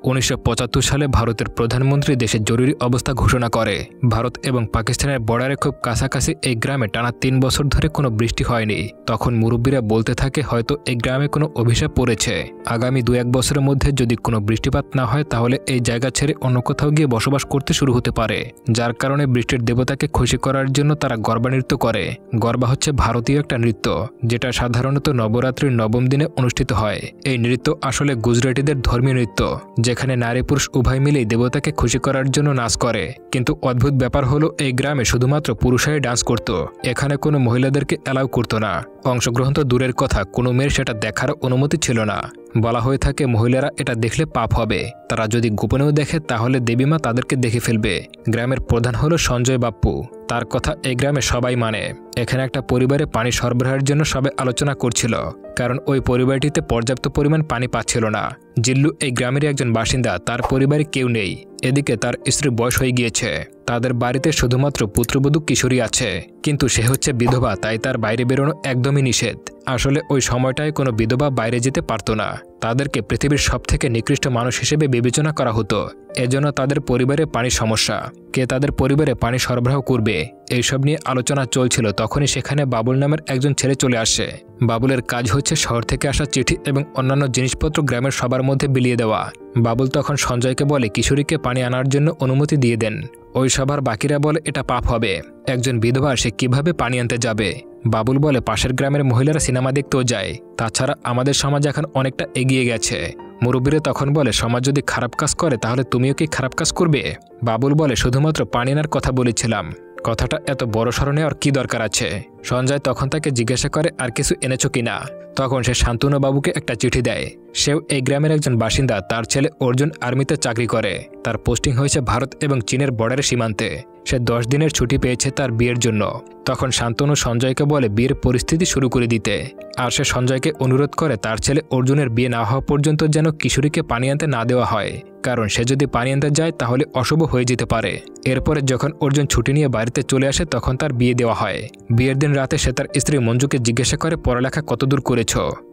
1975 সালে ভারতের প্রধানমন্ত্রী দেশে জরুরি অবস্থা ঘোষণা করে। ভারত এবং পাকিস্তানের বর্ডারে খুব কাছাকাছি এই গ্রামে টানা 3 বছর ধরে কোনো বৃষ্টি হয়নি। তখন মুরব্বীরা বলতে থাকে হয়তো এই গ্রামে কোনো অভিশাপ পড়েছে। আগামী 2-1 বছরের মধ্যে যদি কোনো বৃষ্টিপাত না হয় তাহলে এই জায়গা ছেড়ে অন্য কোথাও গিয়ে বসবাস করতে শুরু হতে পারে। যার কারণে বৃষ্টির দেবতাকে খুশি করার জন্য তারা গরবা নৃত্য করে। গরবা হচ্ছে ভারতীয় একটা নৃত্য, যেটা সাধারণত নবরাত্রির 9ম দিনে অনুষ্ঠিত হয়। এই নৃত্য আসলে গুজরাটিদের ধর্মীয় নৃত্য, যেখানে নারী পুরুষ উভয় মিলেই দেবতাকে খুশি করার জন্য নাচ করে। কিন্তু অদ্ভুত ব্যাপার হলো এই গ্রামে শুধুমাত্র পুরুষরাই ডান্স করত। এখানে কোনো মহিলাদেরকে অ্যালাউ করতো না। অংশগ্রহণ তো দূরের কথা, কোনো মেয়ের সেটা দেখার অনুমতি ছিল না। বলা হয়ে থাকে মহিলারা এটা দেখলে পাপ হবে, তারা যদি গোপনেও দেখে তাহলে দেবীমা তাদেরকে দেখে ফেলবে। গ্রামের প্রধান হলো সঞ্জয় বাপ্পু, তার কথা এই গ্রামে সবাই মানে। এখানে একটা পরিবারে পানি সরবরাহের জন্য সবাই আলোচনা করছিল, কারণ ওই পরিবারটিতে পর্যাপ্ত পরিমাণ পানি পাচ্ছিল না। জিল্লু এই গ্রামেরই একজন বাসিন্দা, তার পরিবারে কেউ নেই। এদিকে তার স্ত্রীর বয়স হয়ে গিয়েছে। তাদের বাড়িতে শুধুমাত্র পুত্রবধূ কিশোরী আছে, কিন্তু সে হচ্ছে বিধবা, তাই তার বাইরে বেরোনো একদমই নিষেধ। আসলে ওই সময়টায় কোনো বিধবা বাইরে যেতে পারত না। তাদেরকে পৃথিবীর সবথেকে নিকৃষ্ট মানুষ হিসেবে বিবেচনা করা হতো। এজন্য তাদের পরিবারে পানির সমস্যা, কে তাদের পরিবারে পানি সরবরাহ করবে, এইসব নিয়ে আলোচনা চলছিল। তখনই সেখানে বাবুল নামের একজন ছেলে চলে আসে। বাবুলের কাজ হচ্ছে শহর থেকে আসা চিঠি এবং অন্যান্য জিনিসপত্র গ্রামের সবার মধ্যে বিলিয়ে দেওয়া। বাবুল তখন সঞ্জয়কে বলে কিশোরীকে পানি আনার জন্য অনুমতি দিয়ে দেন। ওই সবার বাকিরা বলে এটা পাপ হবে, একজন বিধবা সে কিভাবে পানি আনতে যাবে। বাবুল বলে পাশের গ্রামের মহিলারা সিনেমা দেখতেও যায়, তাছাড়া আমাদের সমাজ এখন অনেকটা এগিয়ে গেছে। মুরব্বীরা তখন বলে সমাজ যদি খারাপ কাজ করে তাহলে তুমিও কি খারাপ কাজ করবে। বাবুল বলে শুধুমাত্র পানি আনার কথা বলেছিলাম, কথাটা এত বড় সড় নেওয়ার কি দরকার আছে। সঞ্জয় তখন তাকে জিজ্ঞাসা করে আর কিছু এনেছো কিনা। তখন সে শান্তনু বাবুকে একটা চিঠি দেয়। সেও এই গ্রামের একজন বাসিন্দা, তার ছেলে অর্জুন আর্মিতে চাকরি করে। তার পোস্টিং হয়েছে ভারত এবং চীনের বর্ডারের সীমান্তে। সে 10 দিনের ছুটি পেয়েছে তার বিয়ের জন্য। তখন শান্তনু সঞ্জয়কে বলে বিয়ের পরিস্থিতি শুরু করে দিতে, আর সে সঞ্জয়কে অনুরোধ করে তার ছেলে অর্জুনের বিয়ে না হওয়া পর্যন্ত যেন কিশোরীকে পানি আনতে না দেওয়া হয়, কারণ সে যদি পানি আনতে যায় তাহলে অশুভ হয়ে যেতে পারে। এরপরে যখন অর্জুন ছুটি নিয়ে বাড়িতে চলে আসে তখন তার বিয়ে দেওয়া হয়। বিয়ের দিন রাতে সে তার স্ত্রী মঞ্জুকে জিজ্ঞাসা করে পড়ালেখা কতদূর করেছ।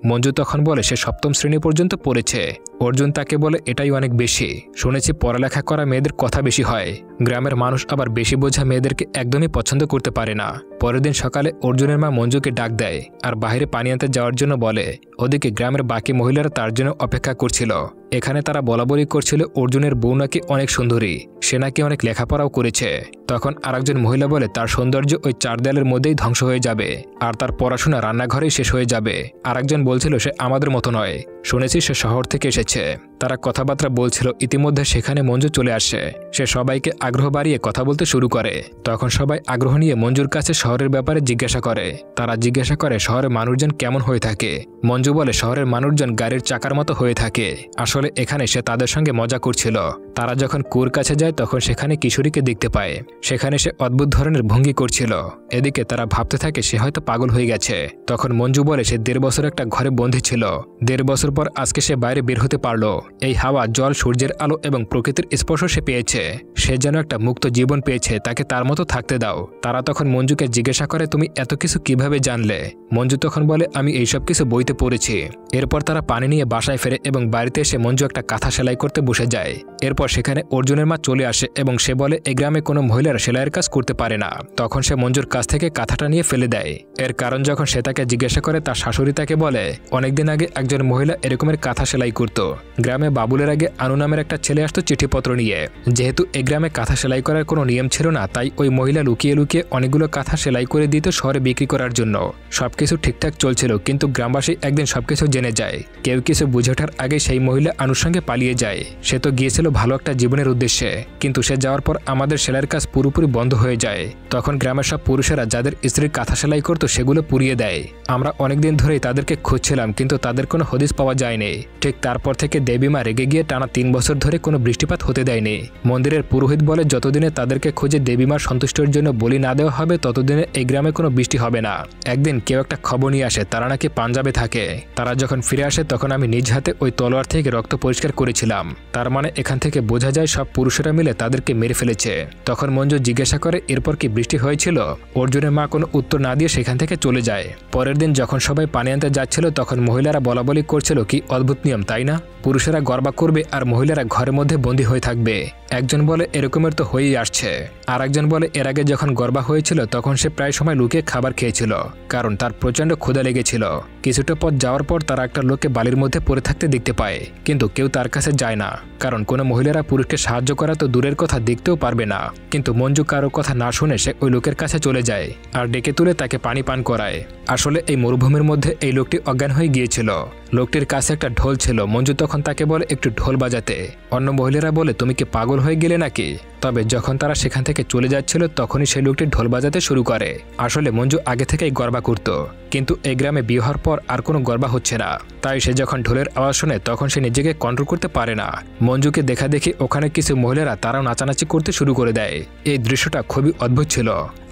মঞ্জু তখন বলে সে 7ম শ্রেণী পর্যন্ত পড়েছে। অর্জুন তাকে বলে এটাই অনেক বেশি, শুনেছি পড়ালেখা করা মেয়েদের কথা বেশি হয়। গ্রামের মানুষ আবার বেশি বোঝা মেয়েদেরকে একদমই পছন্দ করতে পারে না। পরের দিন সকালে অর্জুনের মা মঞ্জুকে ডাক দেয় আর বাইরে পানি আনতে যাওয়ার জন্য বলে। ওদিকে গ্রামের বাকি মহিলারা তার জন্য অপেক্ষা করছিল। এখানে তারা বলাবলি করছিল অর্জুনের বউ নাকি অনেক সুন্দরী, সে নাকি অনেক লেখাপড়াও করেছে। তখন আরেকজন মহিলা বলে তার সৌন্দর্য ওই 4 দেয়ালের মধ্যেই ধ্বংস হয়ে যাবে, আর তার পড়াশোনা রান্নাঘরেই শেষ হয়ে যাবে। আরেকজন বলছিল সে আমাদের মতো নয়, শুনেছি সে শহর থেকে এসেছে। তারা কথাবার্তা বলছিল, ইতিমধ্যে সেখানে মঞ্জু চলে আসে। সে সবাইকে আগ্রহ বাড়িয়ে কথা বলতে শুরু করে। তখন সবাই আগ্রহ নিয়ে মঞ্জুর কাছে শহরের ব্যাপারে জিজ্ঞাসা করে। তারা জিজ্ঞাসা করে শহরের মানুষজন কেমন হয়ে থাকে। মঞ্জু বলে শহরের মানুষজন গাড়ির চাকার মতো হয়ে থাকে। আসলে এখানে সে তাদের সঙ্গে মজা করছিল। তারা যখন কুয়োর কাছে যায় তখন সেখানে কিশোরীকে দেখতে পায়। সেখানে সে অদ্ভুত ধরনের ভঙ্গি করছিল। এদিকে তারা ভাবতে থাকে সে হয়তো পাগল হয়ে গেছে। তখন মঞ্জু বলে সে 1.5 বছর একটা ঘরে বন্দী ছিল। 1.5 বছর পর আজকে সে বাইরে বের হতে পারলো। এই হাওয়া, জল, সূর্যের আলো এবং প্রকৃতির স্পর্শ সে পেয়েছে। সে যেন একটা মুক্ত জীবন পেয়েছে, তাকে তার মতো থাকতে দাও। তারা তখন মঞ্জুকে জিজ্ঞাসা করে তুমি এত কিছু কিভাবে জানলে। মঞ্জু তখন বলে আমি এইসব কিছু বইতে পড়েছি। এরপর তারা পানি নিয়ে বাসায় ফেরে এবং বাড়িতে এসে মঞ্জু একটা কাঁথা সেলাই করতে বসে যায়। এরপর সেখানে অর্জুনের মা চলে আসে এবং সে বলে এই গ্রামে কোনো মহিলার সেলাইয়ের কাজ করতে পারে না। তখন সে মঞ্জুর কাছ থেকে কাঁথাটা নিয়ে ফেলে দেয়। এর কারণ যখন সে তাকে জিজ্ঞাসা করে তার শাশুড়ি তাকে বলে অনেকদিন আগে একজন মহিলা এরকমের কাঁথা সেলাই করত। গ্রামে বাবুলের আগে আনু নামের একটা ছেলে আসতো চিঠিপত্র নিয়ে। যেহেতু এই গ্রামে কাঁথা সেলাই করার কোনো নিয়ম ছিল না, তাই ওই মহিলা লুকিয়ে লুকিয়ে অনেকগুলো কাঁথা সেলাই করে দিত শহরে বিক্রি করার জন্য। সবকিছু ঠিকঠাক চলছিল, কিন্তু গ্রামবাসী একদিন সবকিছু জেনে যায়। কেউ কিছু বুঝে ওঠার আগে সেই মহিলা আনুর সঙ্গে পালিয়ে যায়। সে তো গিয়েছিল ভালো একটা জীবনের উদ্দেশ্যে, কিন্তু সে যাওয়ার পর আমাদের সেলাইয়ের কাজ পুরোপুরি বন্ধ হয়ে যায়। তখন গ্রামের সব পুরুষেরা যাদের স্ত্রীর কাঁথা সেলাই করতো সেগুলো পুড়িয়ে দেয়। আমরা অনেকদিন ধরেই তাদেরকে খুঁজছিলাম, কিন্তু তাদের কোনো হদিস পাওয়া যায়নি। ঠিক তারপর থেকে দেবীমা রেগে গিয়ে টানা 3 বছর ধরে কোনো বৃষ্টিপাত হতে দেয়নি। মন্দিরের পুরোহিত বলে যতদিনে তাদেরকে খুঁজে দেবীমার সন্তুষ্টির জন্য বলি না দেওয়া হবে ততদিনে এই গ্রামে কোনো বৃষ্টি হবে না। একদিন কেউ একটা খবর নিয়ে আসে তারা নাকি পাঞ্জাবে থাকে। তারা যখন ফিরে আসে তখন আমি নিজ হাতে ওই তলোয়ার থেকে রক্ত পরিষ্কার করেছিলাম। তার মানে এখান থেকে বোঝা যায় সব পুরুষেরা মিলে তাদেরকে মেরে ফেলেছে। তখন মঞ্জু জিজ্ঞাসা করে এরপর কি বৃষ্টি হয়েছিল। অর্জুনের মা কোনো উত্তর না দিয়ে সেখান থেকে চলে যায়। পরের দিন যখন সবাই পানি আনতে যাচ্ছিল তখন মহিলারা বলাবলি করছিল কি অদ্ভুত নিয়ম, তাই না? পুরুষেরা গর্বা করবে আর মহিলারা ঘরের মধ্যে বন্দী হয়ে থাকবে। একজন বলে এরকমের তো হয়েই আসছে, আর একজন বলে এর আগে যখন গর্বা হয়েছিল তখন সে প্রায় সময় লুকিয়ে খাবার খেয়েছিল, কারণ তার প্রচণ্ড ক্ষুধা লেগেছিল। কিছুটা পথ যাওয়ার পর তারা একটা লোককে বালির মধ্যে পড়ে থাকতে দেখতে পায়, কিন্তু কেউ তার কাছে যায় না, কারণ কোনো মহিলারা পুরুষকে সাহায্য করা তো দূরের কথা, দেখতেও পারবে না। কিন্তু মঞ্জু কারো কথা না শুনে সে ওই লোকের কাছে চলে যায় আর ডেকে তুলে তাকে পানি পান করায়। আসলে এই মরুভূমির মধ্যে এই লোকটি অজ্ঞান হয়ে গিয়েছিল। লোকটির কাছে একটা ঢোল ছিল। মঞ্জু তখন তাকে বলে একটু ঢোল বাজাতে। অন্য মহিলারা বলে তুমি কি পাগল হয়ে গেলে নাকি? তবে যখন তারা সেখান থেকে চলে যাচ্ছিল তখনই সেই লোকটি ঢোল বাজাতে শুরু করে। আসলে মঞ্জু আগে থেকেই গর্বা করত, কিন্তু এই গ্রামে বিয়ে হওয়ার পর আর কোনো গর্বা হচ্ছে না, তাই সে যখন ঢোলের আওয়াজ শোনে তখন সে নিজেকে কন্ট্রোল করতে পারে না। মঞ্জুকে দেখা দেখি ওখানে কিছু মহিলারা তারাও নাচানাচি করতে শুরু করে দেয়। এই দৃশ্যটা খুবই অদ্ভুত ছিল।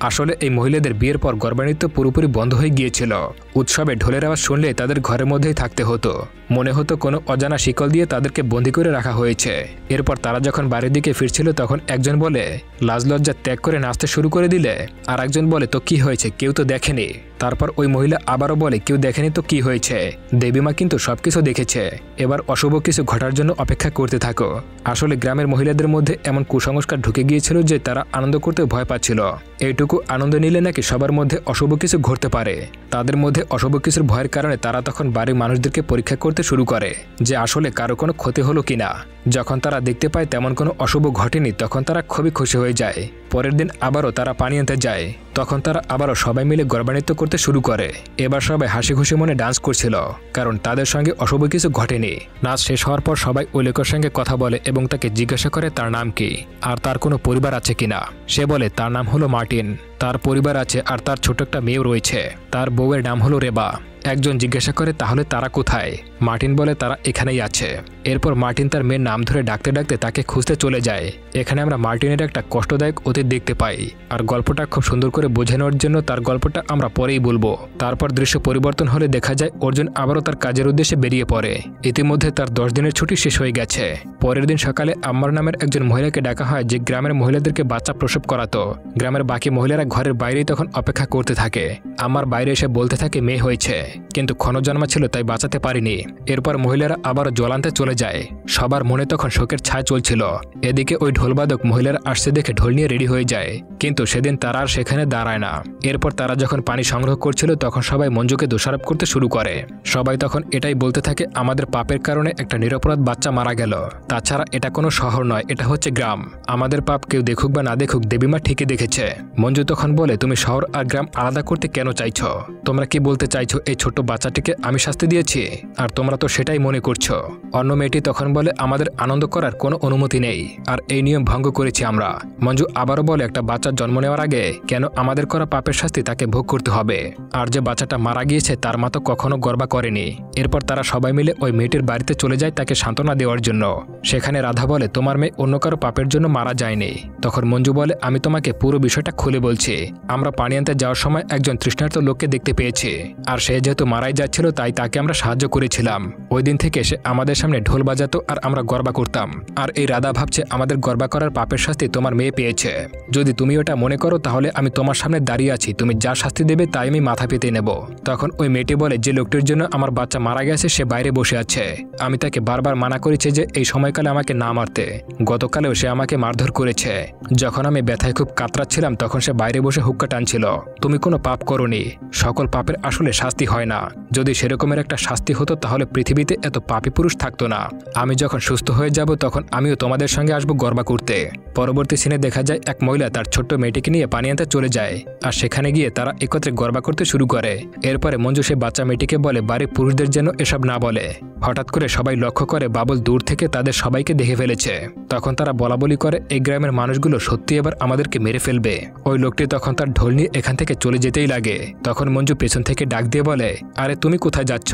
আসলে এই মহিলাদের বিয়ের পর গর্ভানৃত্য পুরোপুরি বন্ধ হয়ে গিয়েছিল। উৎসবে ঢোলের আওয়াজ শুনলে তাদের ঘরের মধ্যেই থাকতে হতো। মনে হতো কোনো অজানা শিকল দিয়ে তাদেরকে বন্দী করে রাখা হয়েছে। এরপর তারা যখন বাড়ির দিকে ফিরছিল তখন একজন বলে লাজ লজ্জা ত্যাগ করে নাচতে শুরু করে দিলে, আর একজন বলে তো কি হয়েছে, কেউ তো দেখেনি। তারপর ওই মহিলা আবারও বলে কেউ দেখেনি তো কি হয়েছে, দেবীমা কিন্তু সবকিছু দেখেছে, এবার অশুভ কিছু ঘটার জন্য অপেক্ষা করতে থাকো। আসলে গ্রামের মহিলাদের মধ্যে এমন কুসংস্কার ঢুকে গিয়েছিল যে তারা আনন্দ করতে ভয় পাচ্ছিল। এইটুকু আনন্দ নিলে নাকি সবার মধ্যে অশুভ কিছু ঘটতে পারে। তাদের মধ্যে অশুভ কিছুর ভয়ের কারণে তারা তখন বাড়ির মানুষদেরকে পরীক্ষা করতে শুরু করে যে আসলে কারো কোনো ক্ষতি হলো কিনা। যখন তারা দেখতে পায় তেমন কোনো অশুভ ঘটেনি তখন তারা খুবই খুশি হয়ে যায়। পরের দিন আবারও তারা পানি আনতে যায়, তখন তারা আবারও সবাই মিলে গর্ভানৃত্য করতে শুরু করে। এবার সবাই হাসি খুশি মনে ডান্স করছিল, কারণ তাদের সঙ্গে অশুভ কিছু ঘটেনি। নাচ শেষ হওয়ার পর সবাই ওই লোকের সঙ্গে কথা বলে এবং তাকে জিজ্ঞাসা করে তার নাম কি আর তার কোনো পরিবার আছে কিনা। সে বলে তার নাম হলো মার্টিন, তার পরিবার আছে আর তার ছোট একটা মেয়েও রয়েছে, তার বউয়ের নাম হলো রেবা। একজন জিজ্ঞাসা করে তাহলে তারা কোথায়? মার্টিন বলে তারা এখানেই আছে। এরপর মার্টিন তার মেয়ের নাম ধরে ডাকতে ডাকতে তাকে খুঁজতে চলে যায়। এখানে আমরা মার্টিনের একটা কষ্টদায়ক অতীত দেখতে পাই, আর গল্পটা খুব সুন্দর করে বোঝানোর জন্য তার গল্পটা আমরা পরেই বলবো। তারপর দৃশ্য পরিবর্তন হলে দেখা যায় অর্জুন আবারও তার কাজের উদ্দেশ্যে বেরিয়ে পড়ে। ইতিমধ্যে তার 10 দিনের ছুটি শেষ হয়ে গেছে। পরের দিন সকালে আম্মার নামের একজন মহিলাকে ডাকা হয় যে গ্রামের মহিলাদেরকে বাচ্চা প্রসব করাতো। গ্রামের বাকি মহিলারা ঘরের বাইরেই তখন অপেক্ষা করতে থাকে। আমার বাইরে এসে বলতে থাকে মেয়ে হয়েছে, কিন্তু ক্ষণজন্মা ছিল তাই বাঁচাতে পারিনি। এরপর মহিলারা আবারও জলান্তে চলে যায়। সবার মনে তখন শোকের ছায়া চলছিল। এদিকে ওই ঢোলবাদক মহিলারা আসছে দেখে ঢোল নিয়ে রেডি হয়ে যায়, কিন্তু সেদিন তারা আর সেখানে দাঁড়ায় না। এরপর তারা যখন পানি সংগ্রহ করছিল তখন সবাই মঞ্জুকে দোষারোপ করতে শুরু করে। সবাই তখন এটাই বলতে থাকে আমাদের পাপের কারণে একটা নিরপরাধ বাচ্চা মারা গেল। তাছাড়া এটা কোনো শহর নয়, এটা হচ্ছে গ্রাম। আমাদের পাপ কেউ দেখুক বা না দেখুক দেবীমা ঠিকই দেখেছে। মঞ্জু তখন বলে তুমি শহর আর গ্রাম আলাদা করতে কেন চাইছো? তোমরা কি বলতে চাইছো এই ছোট্ট বাচ্চাটিকে আমি শাস্তি দিয়েছি? আর তোমরা তো সেটাই মনে করছো। অন্য মেয়েটি তখন বলে আমাদের আনন্দ করার কোনো অনুমতি নেই, আর এই নিয়ম ভঙ্গ করেছি আমরা। মঞ্জু আবারও বলে একটা বাচ্চার জন্ম নেওয়ার আগে কেন আমাদের করা পাপের শাস্তি তাকে ভোগ করতে হবে? আর যে বাচ্চাটা মারা গিয়েছে তার মা তো কখনো গর্বা করেনি। এরপর তারা সবাই মিলে ওই মেয়েটির বাড়িতে চলে যায় তাকে সান্ত্বনা দেওয়ার জন্য। সেখানে রাধা বলে তোমার মেয়ে অন্য কারো পাপের জন্য মারা যায়নি। তখন মঞ্জু বলে আমি তোমাকে পুরো বিষয়টা খুলে বলছি। আমরা পানি আনতে যাওয়ার সময় একজন তৃষ্ণার্ত লোককে দেখতে পেয়েছি, আর সে যেহেতু মারাই যাচ্ছিল তাই তাকে আমরা সাহায্য করেছিলাম। ওই দিন থেকে সে আমাদের সামনে ঢোল বাজাতো আর আমরা গর্বা করতাম। আর এই রাধা ভাবছে আমাদের গর্বা করার পাপের শাস্তি তোমার মেয়ে পেয়েছে। যদি তুমি ওটা মনে করো তাহলে আমি তোমার সামনে দাঁড়িয়ে আছি, তুমি যা শাস্তি দেবে তাই আমি মাথা পেতে নেব। তখন ওই মেয়েটি বলে যে লোকটির জন্য আমার বাচ্চা মারা গেছে সে বাইরে বসে আছে। আমি তাকে বারবার মানা করেছি যে এই সময়কালে আমাকে না মারতে। গতকালেও সে আমাকে মারধর করেছে। যখন আমি ব্যথায় খুব কাতরাচ্ছিলাম তখন সে বাইরে বসে হুক্কা টানছিল। তুমি কোনো পাপ করোনি। সকল পাপের আসলে শাস্তি হয় না। যদি সেরকমের একটা শাস্তি হতো তাহলে পৃথিবীতে এত পাপী পুরুষ থাকতো না। আমি যখন সুস্থ হয়ে যাব তখন আমিও তোমাদের সঙ্গে আসবো গর্বা করতে। পরবর্তী সিনে দেখা যায় এক মহিলা তার ছোট্ট মেয়েটিকে নিয়ে পানি আনতে চলে যায়, আর সেখানে গিয়ে তারা একত্রে গর্বা করতে শুরু করে। এরপরে মঞ্জু সে বাচ্চা মেয়েটিকে বলে বাড়ির পুরুষদের যেন এসব না বলে। হঠাৎ করে সবাই লক্ষ্য করে বাবুল দূর থেকে তাদের সবাইকে দেখে ফেলেছে। তখন তারা বলাবলি করে এই গ্রামের মানুষগুলো সত্যি এবার আমাদেরকে মেরে ফেলবে। ওই লোকটি তখন তার ঢোল নিয়ে এখান থেকে চলে যেতেই লাগে। তখন মঞ্জু পেছন থেকে ডাক দিয়ে বলে আরে তুমি কোথায় যাচ্ছ?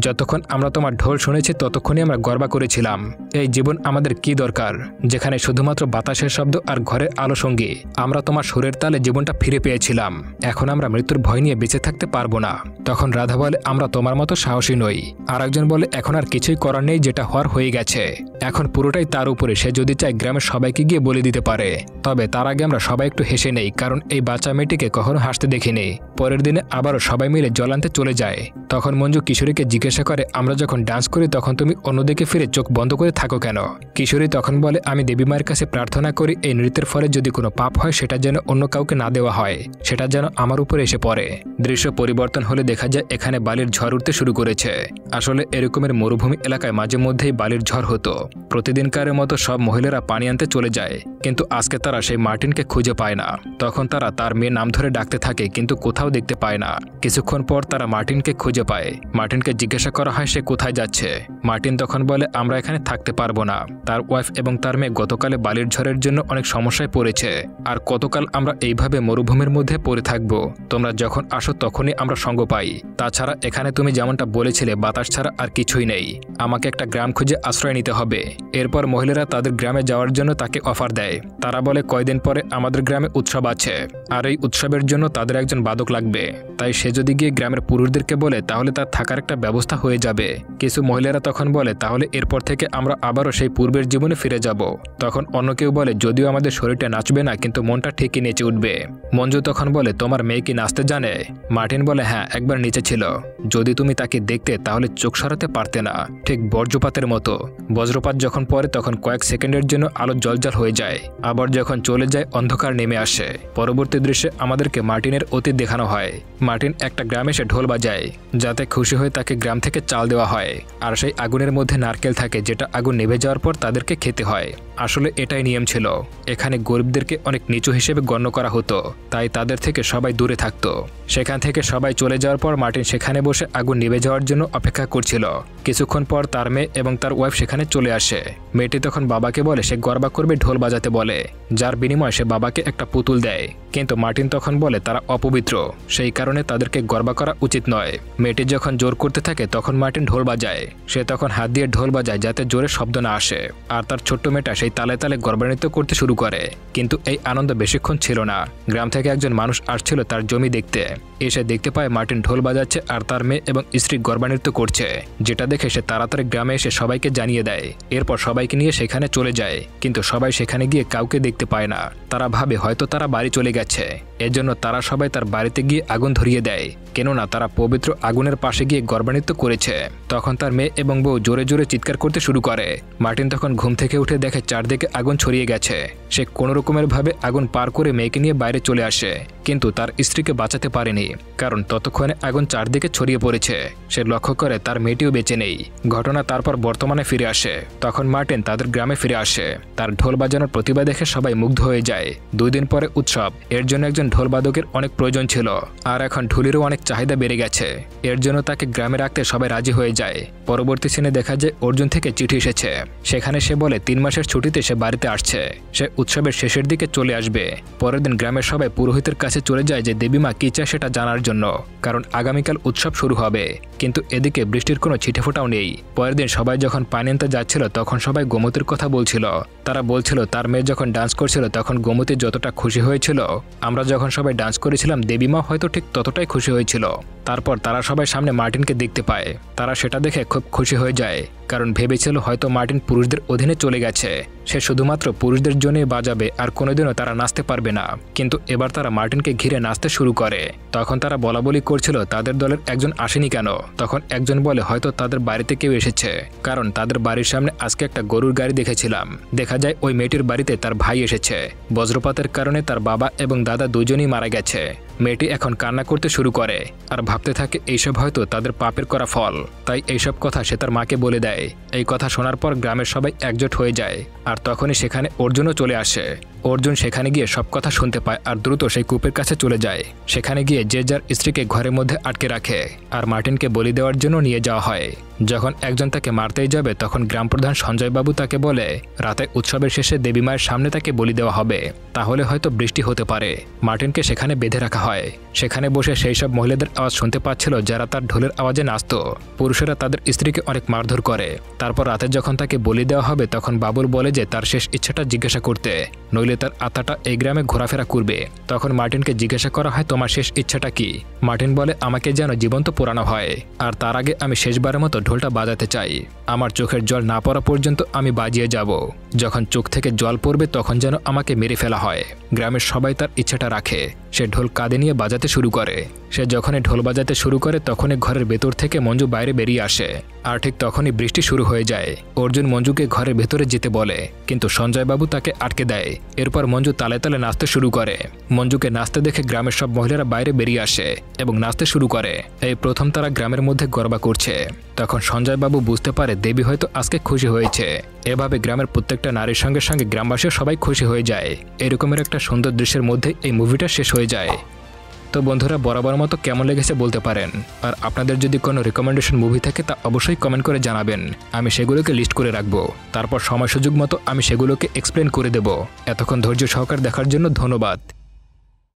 যতক্ষণ আমরা তোমার ঢোল শুনেছি ততক্ষণই আমরা গর্বা করেছিলাম। এই জীবন আমাদের কি দরকার যেখানে শুধুমাত্র বাতাসের শব্দ আর ঘরের আলো সঙ্গী? আমরা তোমার সুরের তালে জীবনটা ফিরে পেয়েছিলাম। এখন আমরা মৃত্যুর ভয় নিয়ে বেঁচে থাকতে পারবো না। তখন রাধা বলে আমরা তোমার মতো সাহসী নই। আর একজন বলে এখন আর কিছুই করার নেই, যেটা হওয়ার হয়ে গেছে। এখন পুরোটাই তার উপরে। সে যদি চায় গ্রামের সবাইকে গিয়ে বলে দিতে পারে। তবে তার আগে আমরা সবাই একটু হেসে নেই, কারণ এই বাচ্চা মেয়েটিকে কখনো হাসতে দেখিনি। পরের দিনে আবারও সবাই মিলে জল আনতে চলে যায়। তখন মঞ্জু কিশোরীকে জিজ্ঞাসা করে, আমরা যখন ডান্স করি তখন তুমি অন্যদিকে ফিরে চোখ বন্ধ করে থাকো কেন? কিশোরী তখন বলে, আমি দেবী মায়ের কাছে প্রার্থনা করি এই নৃত্যের ফলে যদি কোনো পাপ হয় সেটা যেন অন্য কাউকে না দেওয়া হয়, সেটা যেন আমার উপরে এসে পড়ে। দৃশ্য পরিবর্তন হলে দেখা যায় এখানে বালির ঝড় উঠতে শুরু করেছে। আসলে এরকমের মরুভূমি এলাকায় মাঝে মধ্যেই বালির ঝড় হতো। প্রতিদিনকারের মতো সব মহিলারা পানি আনতে চলে যায়, কিন্তু আজকে তারা সেই মার্টিনকে খুঁজে পায় না। তখন তারা তার মেয়ে নাম ধরে ডাকতে থাকে কিন্তু কোথাও দেখতে পায় না। কিছুক্ষণ পর তারা মার্টিনকে খুঁজে পায়। মার্টিনকে জিজ্ঞাসা করা হয় সে কোথায় যাচ্ছে। মার্টিন তখন বলে, আমরা এখানে থাকতে পারবো না। তার ওয়াইফ এবং তার মেয়ে গতকালে বালির ঝড়ের জন্য অনেক সমস্যায় পড়েছে, আর কতকাল আমরা এইভাবে মরুভূমির মধ্যে পড়ে থাকবো। তোমরা যখন আসো তখনই আমরা সঙ্গ পাই। তাছাড়া এখানে তুমি যেমনটা বলেছিলে বাতাস ছাড়া আর কিছুই নেই। আমাকে একটা গ্রাম খুঁজে আশ্রয় নিতে হবে। এরপর মহিলারা তাদের গ্রামে যাওয়ার জন্য তাকে অফার দেয়। তারা বলে, কয়দিন পরে আমাদের গ্রামে উৎসব আছে, আর এই উৎসবের জন্য তাদের একজন বাদক লাগবে। তাই সে যদি গিয়ে গ্রামের পুরুষদেরকে বলে তাহলে তার থাকার একটা ব্যবস্থা হয়ে যাবে। কিছু মহিলারা তখন বলে, তাহলে এরপর থেকে আমরা আবারও সেই পূর্বের জীবনে ফিরে যাব। তখন অন্য কেউ বলে, যদিও আমাদের শরীরটা নাচবে না কিন্তু মনটা ঠিকই নেচে উঠবে। মঞ্জু তখন বলে, তোমার মেয়ে কি নাচতে জানে? মার্টিন বলে, হ্যাঁ, একবার নিচে ছিল। যদি তুমি তাকে দেখতে তাহলে চোখ সরাতে পারতে না, ঠিক বজ্রপাতের মতো। বজ্রপাত যখন পড়ে তখন কয়েক সেকেন্ডের জন্য আলো জ্বলজ্বল হয়ে যায়, আবার যখন চলে যায় অন্ধকার নেমে আসে। পরবর্তী দৃশ্যে আমাদেরকে মার্টিনের অতীত দেখানো হয়। মার্টিন একটা গ্রামে এসে ঢোল বাজায়, যাতে খুশি হয়ে তাকে গ্রাম থেকে চাল দেওয়া হয়। আর সেই আগুনের মধ্যে নারকেল থাকে, যেটা আগুন নিভে যাওয়ার পর তাদেরকে খেতে হয়। আসলে এটাই নিয়ম ছিল। এখানে গরিবদেরকে অনেক নিচু হিসেবে গণ্য করা হতো, তাই তাদের থেকে সবাই দূরে থাকতো। সেখান থেকে সবাই চলে যাওয়ার পর মার্টিন সেখানে বসে আগুন নিভে যাওয়ার জন্য অপেক্ষা করছিল। কিছুক্ষণ পর তার মেয়ে এবং তার ওয়াইফ সেখানে চলে আসে। মেয়েটি তখন বাবাকে বলে সে গর্বা করবে ঢোল বাজাতে বলে, যার বিনিময়ে সে বাবাকে একটা পুতুল দেয়। কিন্তু মার্টিন তখন বলে তারা অপবিত্র, সেই কারণে তাদেরকে গর্বা করা উচিত নয়। মেয়েটি যখন জোর করতে থাকে তখন মার্টিন ঢোল বাজায়। সে তখন হাত দিয়ে ঢোল বাজায় যাতে জোরে শব্দ না আসে, আর তার ছোট্ট মেয়েটা সেই তালে তালে গর্বান্বিত করতে শুরু করে। কিন্তু এই আনন্দ বেশিক্ষণ ছিল না। গ্রাম থেকে একজন মানুষ আসছিল তার জমি দেখতে। এসে দেখতে পায় মার্টিন ঢোল বাজাচ্ছে আর তার মেয়ে এবং স্ত্রী গর্বান্বিত করছে, যেটা দেখে সে তাড়াতাড়ি গ্রামে এসে সবাইকে জানিয়ে দেয়। এরপর সবাইকে নিয়ে সেখানে চলে যায়, কিন্তু সবাই সেখানে গিয়ে কাউকে দেখতে পায় না। তারা ভাবে হয়তো তারা বাড়ি চলে গেছে। এজন্য তারা সবাই তার বাড়িতে গিয়ে আগুন ধরিয়ে দেয়, কেননা তারা পবিত্র আগুনের পাশে গিয়ে গর্বান্বিত করেছে। তখন তার মেয়ে এবং বউ জোরে জোরে চিৎকার করতে শুরু করে। মার্টিন তখন ঘুম থেকে উঠে দেখে চারদিকে আগুন ছড়িয়ে গেছে। সে কোনো রকমের ভাবে আগুন পার করে মেয়েকে নিয়ে বাইরে চলে আসে, কিন্তু তার স্ত্রীকে বাঁচাতে পারেনি, কারণ ততক্ষণে আগুন চারদিকে ছড়িয়ে পড়েছে। সে লক্ষ্য করে তার মেয়েটিও বেঁচে নেই। ঘটনা তারপর বর্তমানে ফিরে আসে। তখন মার্টিন তাদের গ্রামে ফিরে আসে। তার ঢোল বাজানোর প্রতিভা দেখে সবাই মুগ্ধ হয়ে যায়। 2 দিন পরে উৎসব। এর জন্য একজন ঢোল বাদকের অনেক প্রয়োজন ছিল, আর এখন ঢুলিরও অনেক চাহিদা বেড়ে গেছে। এর জন্য তাকে গ্রামে রাখতে সবাই রাজি হয়ে যায়। পরবর্তী সিনে দেখা যায় অর্জুন থেকে চিঠি এসেছে। সেখানে সে বলে 3 মাসের ছুটিতে সে বাড়িতে আসছে। সে উৎসবের শেষের দিকে চলে আসবে। পরের দিন গ্রামের সবাই পুরোহিতের কাছে চলে যায় যে দেবীমা কি চায় সেটা জানার জন্য, কারণ আগামীকাল উৎসব শুরু হবে। কিন্তু এদিকে বৃষ্টির কোনো ছিটেফোঁটাও নেই। পরের দিন সবাই যখন পানি আনতে যাচ্ছিল তখন সবাই গোমতীর কথা বলছিল। তারা বলছিল তার মেয়ে যখন ডান্স করছিল তখন গোমতী যতটা খুশি হয়েছিল, আমরা যখন সবাই ডান্স করেছিলাম দেবীমা হয়তো ঠিক ততটাই খুশি হয়েছিল। তারপর তারা সবাই সামনে মার্টিনকে দেখতে পায়। তারা সেটা দেখে খুব খুশি হয়ে যায়, কারণ ভেবেছিল হয়তো মার্টিন পুরুষদের অধীনে চলে গেছে। সে শুধুমাত্র পুরুষদের জন্যই বাজাবে আর কোনোদিনও তারা নাচতে পারবে না। কিন্তু এবার তারা মার্টিনকে ঘিরে নাচতে শুরু করে। তখন তারা বলাবলি করছিল তাদের দলের একজন আসেনি কেন। তখন একজন বলে হয়তো তাদের বাড়িতে কেউ এসেছে, কারণ তাদের বাড়ির সামনে আজকে একটা গরুর গাড়ি দেখেছিলাম। দেখা যায় ওই মেয়েটির বাড়িতে তার ভাই এসেছে। বজ্রপাতের কারণে তার বাবা এবং দাদা দুজনেই মারা গেছে। মেয়েটি এখন কান্না করতে শুরু করে আর ভাবতে থাকে এইসব হয়তো তাদের পাপের করা ফল। তাই এইসব কথা সে তার মাকে বলে দেয়। এই কথা শোনার পর গ্রামের সবাই একজোট হয়ে যায়, আর তখনই সেখানে অর্জুনও চলে আসে। অর্জুন সেখানে গিয়ে সব কথা শুনতে পায় আর দ্রুত সেই কূপের কাছে চলে যায়। সেখানে গিয়ে যে যার স্ত্রীকে ঘরের মধ্যে আটকে রাখে আর মার্টিনকে বলি দেওয়ার জন্য নিয়ে যাওয়া হয়। যখন একজন তাকে মারতেই যাবে তখন গ্রাম প্রধান সঞ্জয়বাবু তাকে বলে রাতে উৎসবের শেষে দেবী মায়ের সামনে তাকে বলি দেওয়া হবে, তাহলে হয়তো বৃষ্টি হতে পারে। মার্টিনকে সেখানে বেঁধে রাখা হয়। সেখানে বসে সেই সব মহিলাদের আওয়াজ শুনতে পাচ্ছিল যারা তার ঢোলের আওয়াজে নাচত। পুরুষেরা তাদের স্ত্রীকে অনেক মারধর করে। তারপর রাতে যখন তাকে বলি দেওয়া হবে তখন বাবুল বলে যে তার শেষ ইচ্ছাটা জিজ্ঞাসা করতে, নইলে তার আত্মাটা এই গ্রামে ঘোরাফেরা করবে। তখন মার্টিনকে জিজ্ঞাসা করা হয়, তোমার শেষ ইচ্ছাটা কি? মার্টিন বলে, আমাকে যেন জীবন্ত পোড়ানো হয়, আর তার আগে আমি শেষবারের মতো ঢোলটা বাজাতে চাই। আমার চোখের জল না পড়া পর্যন্ত আমি বাজিয়ে যাব। যখন চোখ থেকে জল পড়বে তখন যেন আমাকে মেরে ফেলা হয়। গ্রামের সবাই তার ইচ্ছাটা রাখে। সে ঢোল কাঁধে নিয়ে বাজাতে শুরু করে। সে যখনই ঢোল বাজাতে শুরু করে তখনই ঘরের ভেতর থেকে মঞ্জু বাইরে বেরিয়ে আসে। আর ঠিক তখনই বৃষ্টি শুরু হয়ে যায়। অর্জুন মঞ্জুকে ঘরের ভেতরে যেতে বলে, কিন্তু সঞ্জয়বাবু তাকে আটকে দেয়। এরপর মঞ্জু তালে তালে নাচতে শুরু করে। মঞ্জুকে নাচতে দেখে গ্রামের সব মহিলারা বাইরে বেরিয়ে আসে এবং নাচতে শুরু করে। এই প্রথম তারা গ্রামের মধ্যে গরবা করছে। তখন সঞ্জয়বাবু বুঝতে পারে দেবী হয়তো আজকে খুশি হয়েছে। এভাবে গ্রামের প্রত্যেকটা নারীর সঙ্গে সঙ্গে গ্রামবাসীও সবাই খুশি হয়ে যায়। এরকমের একটা সুন্দর দৃশ্যের মধ্যে এই মুভিটা শেষ হয়ে যায়। তো বন্ধুরা, বরাবর মতো কেমন লেগেছে বলতে পারেন। আর আপনাদের যদি কোনো রিকমেন্ডেশন মুভি থাকে তা অবশ্যই কমেন্ট করে জানাবেন। আমি সেগুলোকে লিস্ট করে রাখবো। তারপর সময় সুযোগ মতো আমি সেগুলোকে এক্সপ্লেন করে দেব। এতক্ষণ ধৈর্য সহকারে দেখার জন্য ধন্যবাদ।